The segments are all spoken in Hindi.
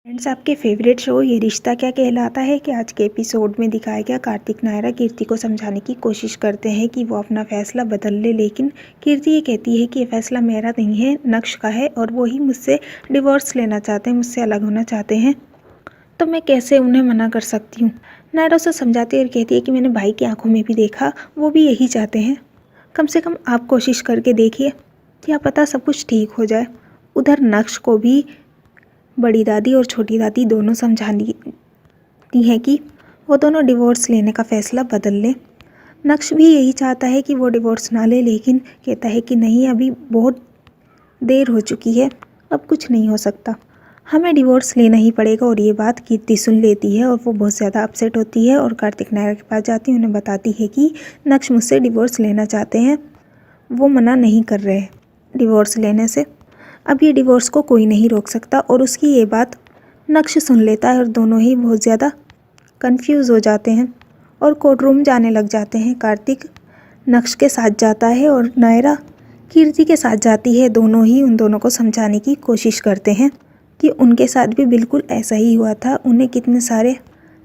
फ्रेंड्स, आपके फेवरेट शो ये रिश्ता क्या कहलाता है कि आज के एपिसोड में दिखाया गया कार्तिक नायरा कीर्ति को समझाने की कोशिश करते हैं कि वो अपना फैसला बदल ले, लेकिन कीर्ति ये कहती है कि ये फैसला मेरा नहीं है, नक्श का है और वो ही मुझसे डिवोर्स लेना चाहते हैं, मुझसे अलग होना चाहते हैं, तो मैं कैसे उन्हें मना कर सकती हूँ। नायरा उसे समझाती है और कहती है कि मैंने भाई की आंखों में भी देखा, वो भी यही चाहते हैं। कम से कम आप कोशिश करके देखिए, क्या पता सब कुछ ठीक हो जाए। उधर नक्श को भी बड़ी दादी और छोटी दादी दोनों समझाती हैं कि वो दोनों डिवोर्स लेने का फ़ैसला बदल लें। नक्श भी यही चाहता है कि वो डिवोर्स ना ले, लेकिन कहता है कि नहीं, अभी बहुत देर हो चुकी है, अब कुछ नहीं हो सकता, हमें डिवोर्स लेना ही पड़ेगा। और ये बात कीर्ति सुन लेती है और वो बहुत ज़्यादा अपसेट होती है और कार्तिक नायरा के पास जाती है, उन्हें बताती है कि नक्श मुझसे डिवोर्स लेना चाहते हैं, वो मना नहीं कर रहे डिवोर्स लेने से, अब ये डिवोर्स को कोई नहीं रोक सकता। और उसकी ये बात नक्श सुन लेता है और दोनों ही बहुत ज़्यादा कंफ्यूज हो जाते हैं और कोर्ट रूम जाने लग जाते हैं। कार्तिक नक्श के साथ जाता है और नायरा कीर्ति के साथ जाती है। दोनों ही उन दोनों को समझाने की कोशिश करते हैं कि उनके साथ भी बिल्कुल ऐसा ही हुआ था, उन्हें कितने सारे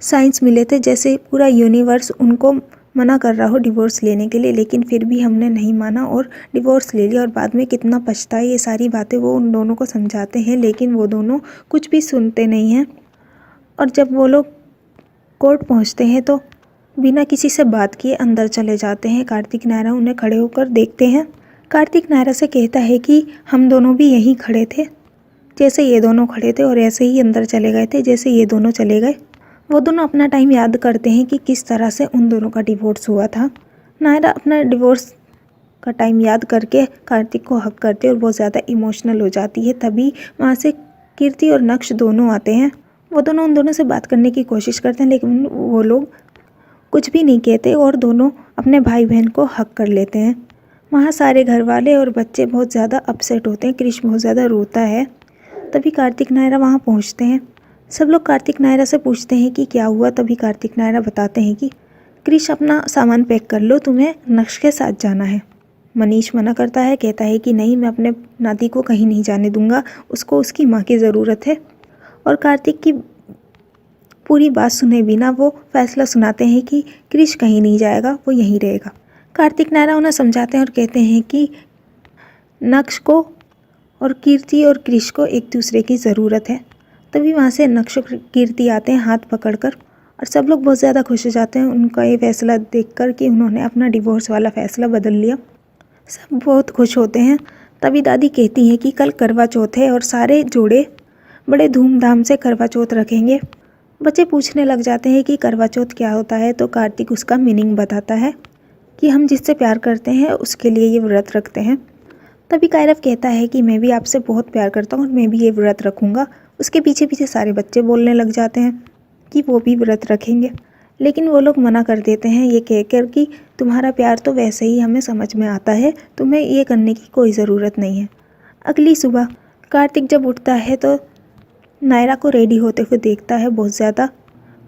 साइंस मिले थे जैसे पूरा यूनिवर्स उनको मना कर रहा हो डिवोर्स लेने के लिए, लेकिन फिर भी हमने नहीं माना और डिवोर्स ले लिया और बाद में कितना पछताए। ये सारी बातें वो उन दोनों को समझाते हैं, लेकिन वो दोनों कुछ भी सुनते नहीं हैं। और जब वो लोग कोर्ट पहुंचते हैं तो बिना किसी से बात किए अंदर चले जाते हैं। कार्तिक नायरा उन्हें खड़े होकर देखते हैं। कार्तिक नायरा से कहता है कि हम दोनों भी यहीं खड़े थे, जैसे ये दोनों खड़े थे और ऐसे ही अंदर चले गए थे जैसे ये दोनों चले गए। वो दोनों अपना टाइम याद करते हैं कि किस तरह से उन दोनों का डिवोर्स हुआ था। नायरा अपना डिवोर्स का टाइम याद करके कार्तिक को हक करते और बहुत ज़्यादा इमोशनल हो जाती है। तभी वहाँ से कीर्ति और नक्श दोनों आते हैं। वो दोनों उन दोनों से बात करने की कोशिश करते हैं, लेकिन वो लोग कुछ भी नहीं कहते और दोनों अपने भाई बहन को हक कर लेते हैं। वहाँ सारे घर वाले और बच्चे बहुत ज़्यादा अपसेट होते हैं। क्रिश बहुत ज़्यादा रोता है। तभी कार्तिक नायरा वहाँ पहुँचते हैं। सब लोग कार्तिक नायरा से पूछते हैं कि क्या हुआ। तभी कार्तिक नायरा बताते हैं कि क्रिश अपना सामान पैक कर लो, तुम्हें नक्श के साथ जाना है। मनीष मना करता है, कहता है कि नहीं, मैं अपने नाती को कहीं नहीं जाने दूंगा, उसको उसकी माँ की ज़रूरत है। और कार्तिक की पूरी बात सुने बिना वो फैसला सुनाते हैं कि क्रिश कहीं नहीं जाएगा, वो यहीं रहेगा। कार्तिक नायरा उन्हें समझाते हैं और कहते हैं कि नक्श को और कीर्ति और क्रिश को एक दूसरे की ज़रूरत है। तभी वहाँ से नक्श और कीर्ति आते हैं हाथ पकड़कर और सब लोग बहुत ज़्यादा खुश हो जाते हैं उनका ये फैसला देखकर कि उन्होंने अपना डिवोर्स वाला फ़ैसला बदल लिया। सब बहुत खुश होते हैं। तभी दादी कहती हैं कि कल करवा चौथ है और सारे जोड़े बड़े धूमधाम से करवा चौथ रखेंगे। बच्चे पूछने लग जाते हैं कि करवा चौथ क्या होता है, तो कार्तिक उसका मीनिंग बताता है कि हम जिससे प्यार करते हैं उसके लिए ये व्रत रखते हैं। तभी कायरव कहता है कि मैं भी आपसे बहुत प्यार करता हूँ और मैं भी ये व्रत रखूँगा। उसके पीछे पीछे सारे बच्चे बोलने लग जाते हैं कि वो भी व्रत रखेंगे, लेकिन वो लोग मना कर देते हैं ये कहकर कि तुम्हारा प्यार तो वैसे ही हमें समझ में आता है, तुम्हें ये करने की कोई ज़रूरत नहीं है। अगली सुबह कार्तिक जब उठता है तो नायरा को रेडी होते हुए देखता है, बहुत ज़्यादा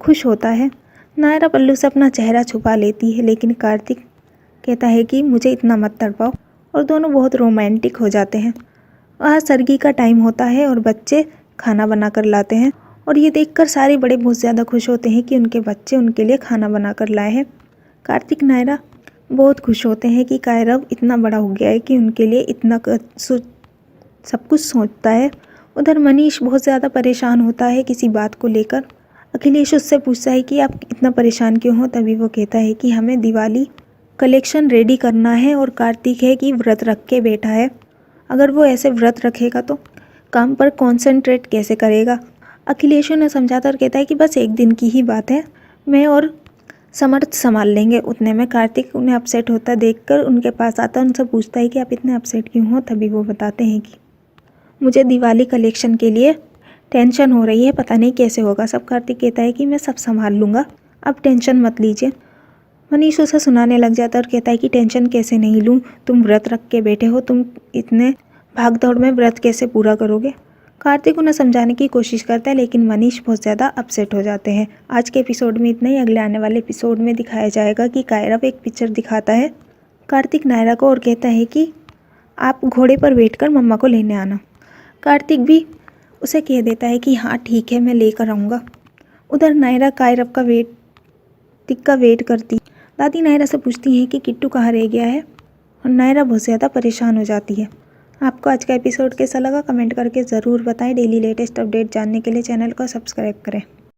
खुश होता है। नायरा पल्लू से अपना चेहरा छुपा लेती है, लेकिन कार्तिक कहता है कि मुझे इतना मत तड़पाओ और दोनों बहुत रोमांटिक हो जाते हैं। वहाँ सरगी का टाइम होता है और बच्चे खाना बना कर लाते हैं और ये देखकर सारे बड़े बहुत ज़्यादा खुश होते हैं कि उनके बच्चे उनके लिए खाना बना कर लाए हैं। कार्तिक नायरा बहुत खुश होते हैं कि कायरव इतना बड़ा हो गया है कि उनके लिए इतना सब कुछ सोचता है। उधर मनीष बहुत ज़्यादा परेशान होता है किसी बात को लेकर। अखिलेश उससे पूछता है कि आप इतना परेशान क्यों हो। तभी वो कहता है कि हमें दिवाली कलेक्शन रेडी करना है और कार्तिक है कि व्रत रख के बैठा है, अगर वो ऐसे व्रत रखेगा तो काम पर कंसंट्रेट कैसे करेगा। अखिलेश उन्हें समझाता और कहता है कि बस एक दिन की ही बात है, मैं और समर्थ संभाल लेंगे। उतने में कार्तिक उन्हें अपसेट होता देखकर उनके पास आता है, उनसे पूछता है कि आप इतने अपसेट क्यों हो। तभी वो बताते हैं कि मुझे दिवाली कलेक्शन के लिए टेंशन हो रही है, पता नहीं कैसे होगा सब। कार्तिक कहता है कि मैं सब संभाल लूँगा, आप टेंशन मत लीजिए। मनीष उसे सुनाने लग जाता है और कहता है कि टेंशन कैसे नहीं लूँ, तुम व्रत रख के बैठे हो, तुम इतने भाग दौड़ में व्रत कैसे पूरा करोगे। कार्तिक उन्हें समझाने की कोशिश करता है, लेकिन मनीष बहुत ज़्यादा अपसेट हो जाते हैं। आज के एपिसोड में इतना ही। अगले आने वाले एपिसोड में दिखाया जाएगा कि कायरव एक पिक्चर दिखाता है कार्तिक नायरा को और कहता है कि आप घोड़े पर बैठकर मम्मा को लेने आना। कार्तिक भी उसे कह देता है कि हाँ ठीक है, मैं लेकर आऊँगा। उधर नायरा कायरव का वेट करती। दादी नायरा से पूछती हैं कि किट्टू कहाँ रह गया है और नायरा बहुत ज़्यादा परेशान हो जाती है। आपको आज का एपिसोड कैसा लगा कमेंट करके ज़रूर बताएं। डेली लेटेस्ट अपडेट जानने के लिए चैनल को सब्सक्राइब करें।